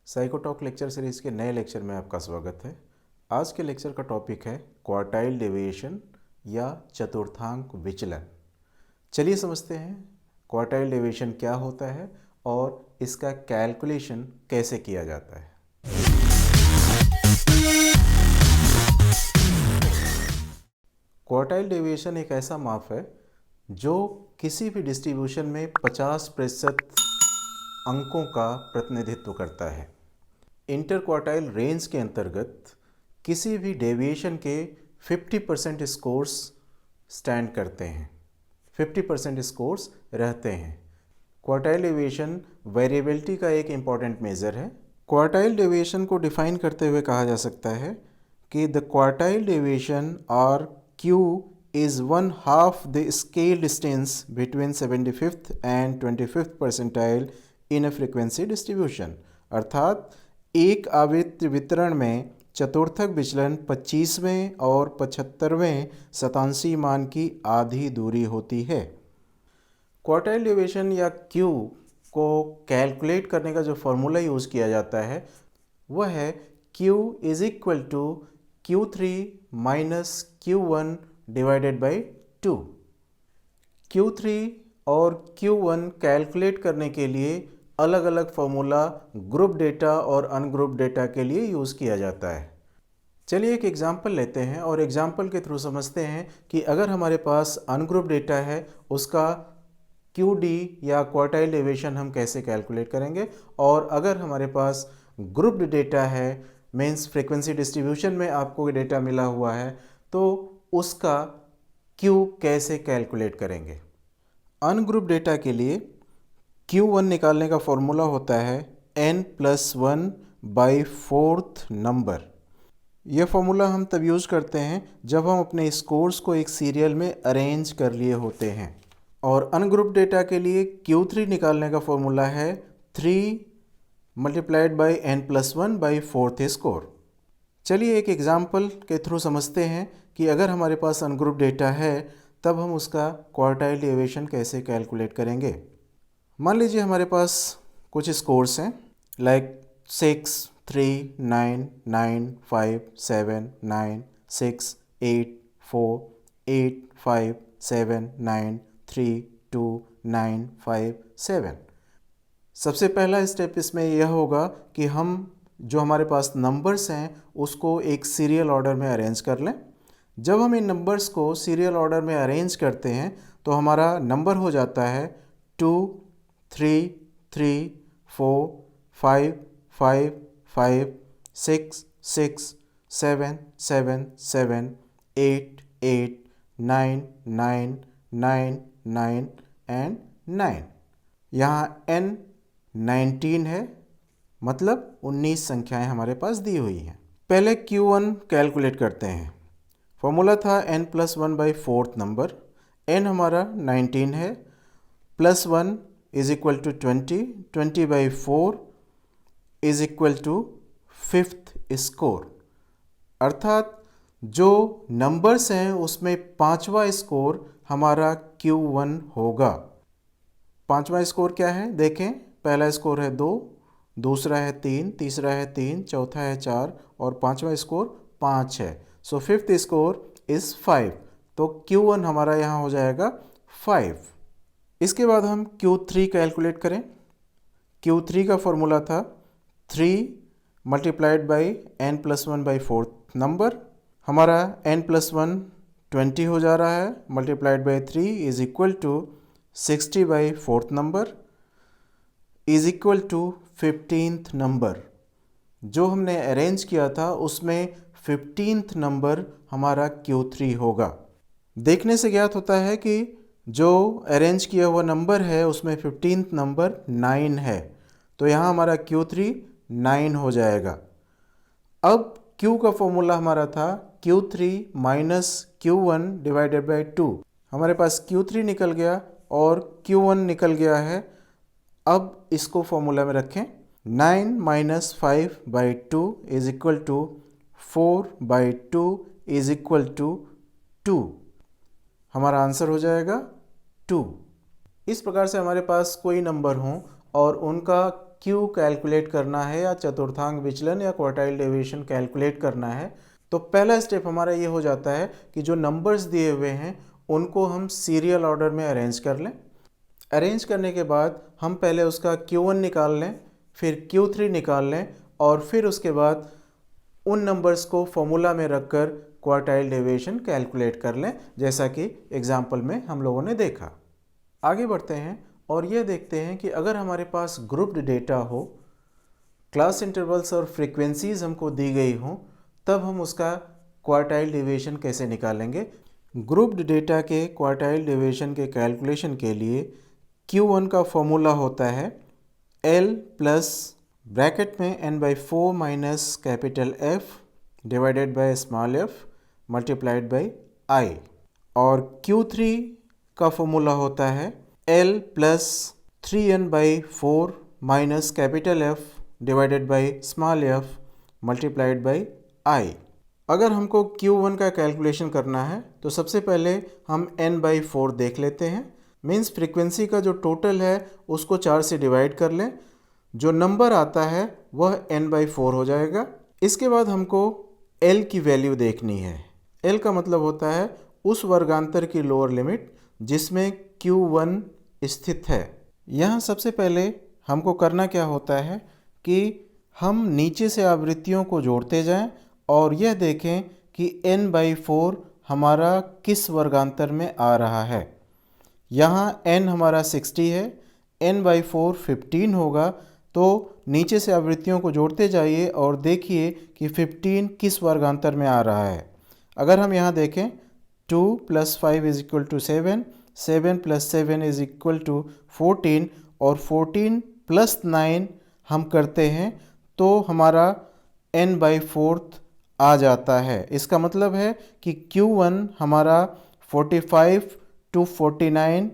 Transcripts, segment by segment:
साइकोटॉक lecture series के नए lecture में आपका स्वागत है। आज के लेक्चर का टॉपिक है क्वार्टाइल डेविएशन या चतुर्थांक विचलन। चलिए समझते हैं क्वार्टाइल डेविएशन क्या होता है और इसका कैलकुलेशन कैसे किया जाता है। क्वार्टाइल डेविएशन एक ऐसा माप है जो किसी भी डिस्ट्रीब्यूशन में 50% अंकों का प्रतिनिधित्व करता है। इंटर क्वार्टाइल रेंज के अंतर्गत किसी भी डेविएशन के 50% स्कोर्स स्टैंड करते हैं, 50% स्कोर्स रहते हैं। क्वार्टाइल डेविएशन वेरिएबिलिटी का एक इम्पॉर्टेंट मेजर है। क्वार्टाइल डेविएशन को डिफाइन करते हुए कहा जा सकता है कि द क्वार्टाइल डेविएशन और Q is 1/2 the scale distance between 75th and 25th percentile in a frequency distribution। अर्थात एक आवृत्ति वितरण में चतुर्थक विचलन 25वें और 75वें शतांशी मान की आधी दूरी होती है। क्वार्टाइल डेविएशन या Q को कैलकुलेट करने का जो फॉर्मूला यूज़ किया जाता है वह है Q is equal to Q3 minus Q1 divided by 2। Q3 और Q1 कैलकुलेट करने के लिए अलग अलग फॉर्मूला ग्रुप डेटा और अनग्रुप डेटा के लिए यूज़ किया जाता है। चलिए एक एग्जांपल लेते हैं और एग्जांपल के थ्रू समझते हैं कि अगर हमारे पास अनग्रुप डेटा है उसका QD या क्वार्टाइल डेविएशन हम कैसे कैलकुलेट करेंगे, और अगर हमारे पास ग्रुप्ड डेटा है मीन्स फ्रीक्वेंसी डिस्ट्रीब्यूशन में आपको डेटा मिला हुआ है तो उसका Q कैसे कैलकुलेट करेंगे। अनग्रुप डेटा के लिए Q1 निकालने का फॉर्मूला होता है n+1 बाई 4th नंबर। यह फॉर्मूला हम तब यूज़ करते हैं जब हम अपने स्कोर्स को एक सीरियल में अरेंज कर लिए होते हैं। और अनग्रुप डेटा के लिए Q3 निकालने का फॉर्मूला है 3 multiplied by n+1 by 4th score. चलिए एक एग्जाम्पल के थ्रू समझते हैं कि अगर हमारे पास अनग्रुप डेटा है तब हम उसका क्वार्टाइल डेविएशन कैसे कैलकुलेट करेंगे। मान लीजिए हमारे पास कुछ स्कोर्स हैं लाइक 6, 3, 9, 9, 5, 7, 9, 6, 8, 4, 8, 5, 7, 9, 3, 2, 9, 5, 7। सबसे पहला स्टेप इसमें यह होगा कि हम जो हमारे पास नंबर्स हैं उसको एक सीरियल ऑर्डर में अरेंज कर लें। जब हम इन नंबर्स को सीरियल ऑर्डर में अरेंज करते हैं तो हमारा नंबर हो जाता है 2, 3, 3, 4, 5, 5, 5, 6, 6, 7, 7, 7, 8, 8, 9, 9, 9, 9 एंड 9। यहाँ n 19 है, मतलब 19 संख्याएं हमारे पास दी हुई हैं। पहले Q1 कैलकुलेट करते हैं। फॉर्मूला था n+1 by 4th number. n हमारा 19 है, +1 is equal to 20, 20 by 4 is equal to 5th score. अर्थात जो नंबर्स हैं उसमें 5वां स्कोर हमारा Q1 होगा। 5वां स्कोर क्या है देखें, पहला स्कोर है 2, दूसरा है 3, तीसरा है 3, चौथा है 4 और 5वां स्कोर 5 है। सो 5th स्कोर इज़ 5, तो Q1 हमारा यहाँ हो जाएगा 5। इसके बाद हम Q3 कैलकुलेट करें। Q3 का फॉर्मूला था 3 multiplied by n+1 by 4th number. हमारा n+1 20 हो जा रहा है, multiplied by 3 is equal to 60 by 4th number is equal to 15th number. जो हमने अरेंज किया था उसमें 15th नंबर हमारा Q3 होगा। देखने से ज्ञात होता है कि जो अरेंज किया हुआ नंबर है उसमें 15th नंबर 9 है, तो यहाँ हमारा Q3 9 हो जाएगा। अब Q का फॉर्मूला हमारा था Q3 minus Q1 divided by 2। हमारे पास Q3 निकल गया और Q1 निकल गया है। अब इसको फॉर्मूला में रखें। 9 minus 5 by 2 is equal to 4 by 2 is equal to 2। हमारा आंसर हो जाएगा 2। इस प्रकार से हमारे पास कोई नंबर हो और उनका क्यू कैलकुलेट करना है या चतुर्थांक विचलन या क्वार्टाइल डेविएशन कैलकुलेट करना है, तो पहला स्टेप हमारा ये हो जाता है कि जो नंबर्स दिए हुए हैं उनको हम सीरियल ऑर्डर में अरेंज कर लें। अरेंज करने के बाद हम पहले उसका Q1 निकाल लें, फिर Q3 निकाल लें और फिर उसके बाद उन नंबर्स को फॉर्मूला में रखकर क्वार्टाइल डेविएशन कैलकुलेट कर लें, जैसा कि एग्जाम्पल में हम लोगों ने देखा। आगे बढ़ते हैं और ये देखते हैं कि अगर हमारे पास ग्रुप्ड डेटा हो, क्लास इंटरवल्स और फ्रीक्वेंसीज हमको दी गई हों, तब हम उसका क्वार्टाइल डेविएशन कैसे निकालेंगे। ग्रुप्ड डेटा के क्वार्टाइल डेविएशन के कैलकुलेशन के लिए Q1 का फॉर्मूला होता है L प्लस ब्रैकेट में n/4 minus capital F divided by small f multiplied by I, और Q3 का फॉर्मूला होता है L plus 3n/4 minus capital F divided by small f multiplied by I। अगर हमको Q1 का कैलकुलेशन करना है तो सबसे पहले हम n/4 देख लेते हैं। मीन्स फ्रीक्वेंसी का जो टोटल है उसको 4 से डिवाइड कर लें, जो नंबर आता है वह n/4 हो जाएगा। इसके बाद हमको L की वैल्यू देखनी है। L का मतलब होता है उस वर्गांतर की लोअर लिमिट जिसमें Q1 स्थित है। यहाँ सबसे पहले हमको करना क्या होता है कि हम नीचे से आवृत्तियों को जोड़ते जाएं और यह देखें कि n/4 हमारा किस वर्गांतर में आ रहा है। यहाँ n हमारा 60 है, n/4 15 होगा, तो नीचे से आवृत्तियों को जोड़ते जाइए और देखिए कि 15 किस वर्गांतर में आ रहा है। अगर हम यहाँ देखें 2 + 5 = 7, 7 + 7 = 14 और 14 + 9 हम करते हैं तो हमारा n/4 आ जाता है। इसका मतलब है कि Q1 हमारा 45 to 49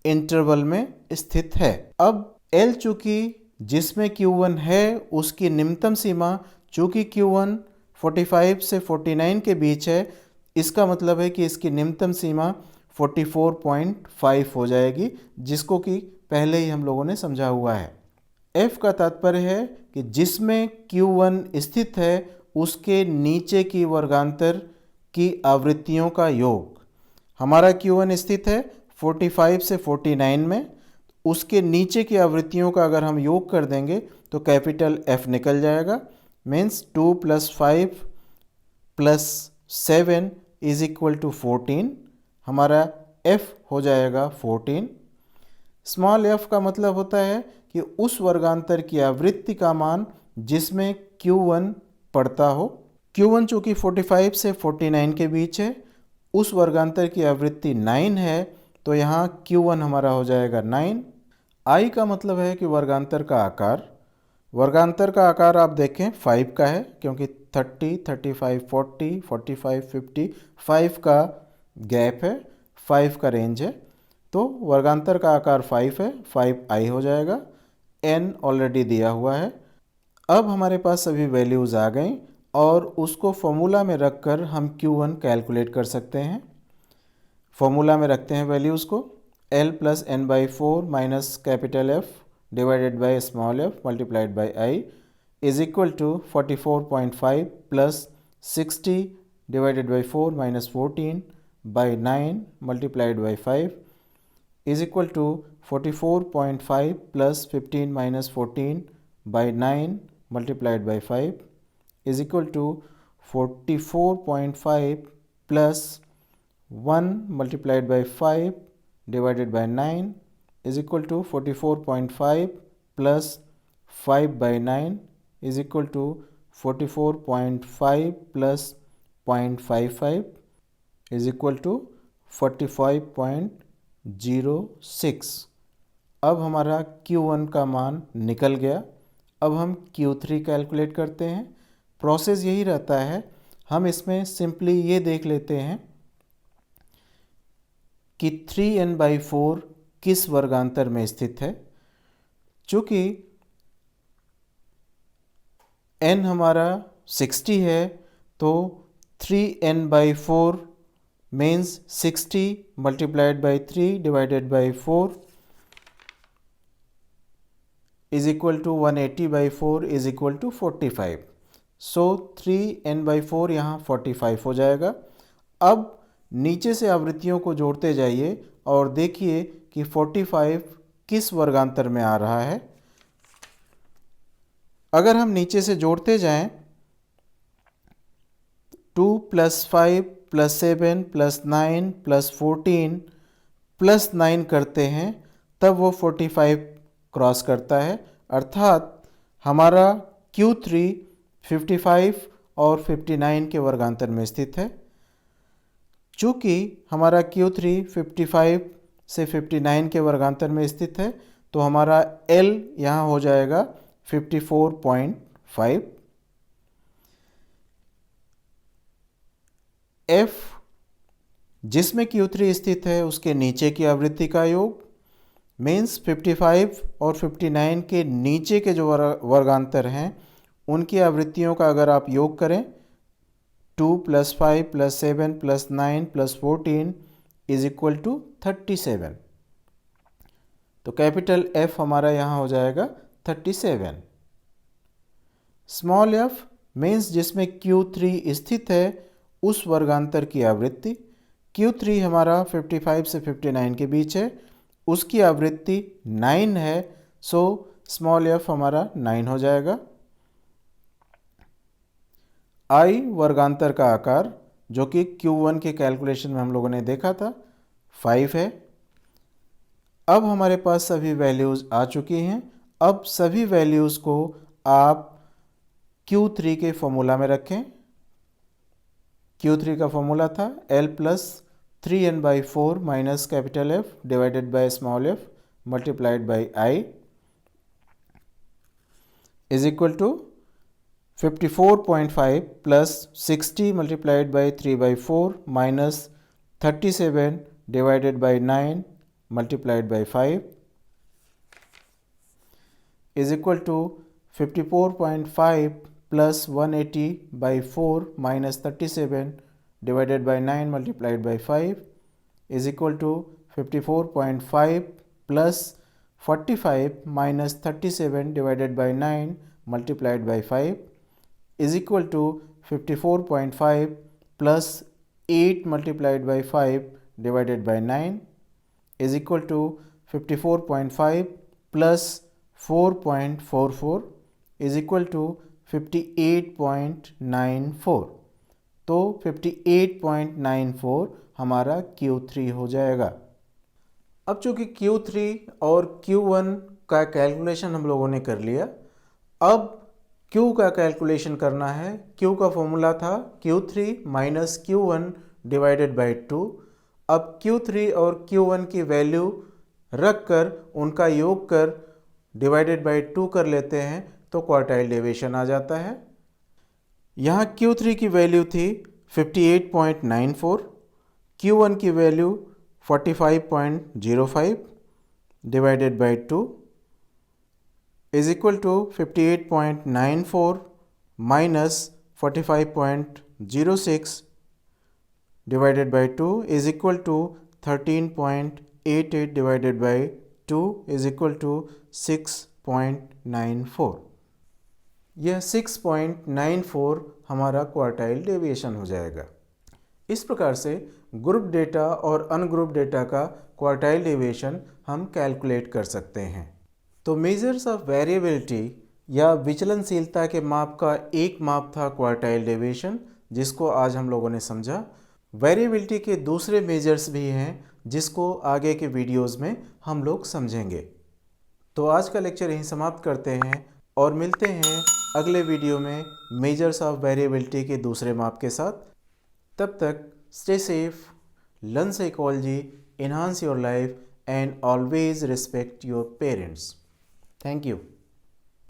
इंटरवल में स्थित है। अब L चूँकि जिसमें Q1 है उसकी निम्नतम सीमा चूँकि Q1 45 से 49 के बीच है, इसका मतलब है कि इसकी निम्नतम सीमा 44.5 हो जाएगी, जिसको कि पहले ही हम लोगों ने समझा हुआ है। F का तात्पर्य है कि जिसमें Q1 स्थित है उसके नीचे की वर्गांतर की आवृत्तियों का योग। हमारा Q1 स्थित है 45 से 49 में, उसके नीचे की आवृत्तियों का अगर हम योग कर देंगे तो कैपिटल F निकल जाएगा। मीन्स 2 + 5 + 7 = 14, हमारा F हो जाएगा 14। स्मॉल f का मतलब होता है कि उस वर्गांतर की आवृत्ति का मान जिसमें Q1 पड़ता हो। Q1 चूँकि 45 से 49 के बीच है, उस वर्गांतर की आवृत्ति 9 है, तो यहाँ Q1 हमारा हो जाएगा 9। I का मतलब है कि वर्गांतर का आकार। वर्गांतर का आकार आप देखें 5 का है, क्योंकि 30, 35, 40, 45, 50 5 का गैप है, 5 का रेंज है, तो वर्गांतर का आकार 5 है, 5i हो जाएगा। n ऑलरेडी दिया हुआ है। अब हमारे पास सभी वैल्यूज़ आ गई और उसको फॉर्मूला में रखकर हम Q1 कैलकुलेट कर सकते हैं। फॉर्मूला में रखते हैं वैल्यूज़ को। L + n/4 minus capital F divided by small f multiplied by I = 44.5 + 60 divided by 4 minus 14 by 9 multiplied by 5 = 44.5 + 15 minus 14 by 9 multiplied by 5 = 44.5 + 1 multiplied by 5 divided by 9 = 44.5 plus 5 by 9 = 44.5 plus 0.55 = 45.06। अब हमारा Q1 का मान निकल गया। अब हम Q3 calculate करते हैं। प्रोसेस यही रहता है। हम इसमें सिंपली ये देख लेते हैं कि 3n/4 किस वर्गांतर में स्थित है। चूँकि n हमारा 60 है तो 3n/4 means 60 multiplied by 3 divided by 4 is equal to 180 by 4 is equal to 45. So 3n/4 यहाँ 45 हो जाएगा। अब नीचे से आवृत्तियों को जोड़ते जाइए और देखिए कि 45 किस वर्गांतर में आ रहा है। अगर हम नीचे से जोड़ते जाएं 2 + 5 + 7 + 9 + 14 + 9 करते हैं तब वो 45 क्रॉस करता है, अर्थात हमारा Q3 55 और 59 के वर्गांतर में स्थित है। चूँकि हमारा Q3 55 से 59 के वर्गांतर में स्थित है तो हमारा L यहाँ हो जाएगा 54.5। F जिसमें Q3 स्थित है उसके नीचे की आवृत्ति का योग, मीन्स 55 और 59 के नीचे के जो वर्गांतर हैं उनकी आवृत्तियों का अगर आप योग करें 2 + 5 + 7 + 9 + 14 इज इक्वल टू 37। तो कैपिटल F हमारा यहाँ हो जाएगा 37। स्मॉल f मीन्स जिसमें Q3 स्थित है उस वर्गांतर की आवृत्ति। Q3 हमारा 55 से 59 के बीच है, उसकी आवृत्ति 9 है, सो स्मॉल f हमारा 9 हो जाएगा। I वर्गांतर का आकार जो कि Q1 के कैलकुलेशन में हम लोगों ने देखा था 5 है। अब हमारे पास सभी वैल्यूज़ आ चुकी हैं। अब सभी वैल्यूज़ को आप Q3 के फॉर्मूला में रखें। Q3 का फॉर्मूला था L + 3n/4 minus capital F divided by small f multiplied by I is equal to 54.5 plus 60 multiplied by 3/4 minus 37 divided by 9 multiplied by 5 is equal to 54.5 plus 180 by 4 minus 37 divided by 9 multiplied by 5 is equal to 54.5 plus 45 minus 37 divided by 9 multiplied by 5 is equal to 54.5 plus 8 multiplied by 5 divided by 9 is equal to 54.5 plus 4.44 is equal to 58.94। तो 58.94 हमारा Q3 हो जाएगा। अब चूंकि Q3 और Q1 का calculation हम लोगों ने कर लिया, अब Q का कैलकुलेशन करना है। Q का फॉर्मूला था Q3 minus Q1 divided by 2। अब Q3 और Q1 की वैल्यू रख कर उनका योग कर डिवाइडेड बाई 2 कर लेते हैं तो क्वार्टाइल डेविएशन आ जाता है। यहाँ Q3 की वैल्यू थी 58.94, Q1 की value 45.05 divided by 2 is equal to 58.94 minus 45.06 divided by 2 is equal to 13.88 divided by 2 is equal to 6.94। यह 6.94 हमारा क्वार्टाइल डेविएशन हो जाएगा। इस प्रकार से ग्रुप डेटा और अनग्रुप डेटा का क्वार्टाइल डेविएशन हम कैलकुलेट कर सकते हैं। तो मेजर्स ऑफ वेरिएबिलिटी या विचलनशीलता के माप का एक माप था क्वार्टाइल डेविएशन, जिसको आज हम लोगों ने समझा। वेरिएबिलिटी के दूसरे मेजर्स भी हैं जिसको आगे के वीडियोस में हम लोग समझेंगे। तो आज का लेक्चर यहीं समाप्त करते हैं और मिलते हैं अगले वीडियो में मेजर्स ऑफ वेरिएबिलिटी के दूसरे माप के साथ। तब तक stay safe, learn psychology, enhance your life and always respect your parents. Thank you.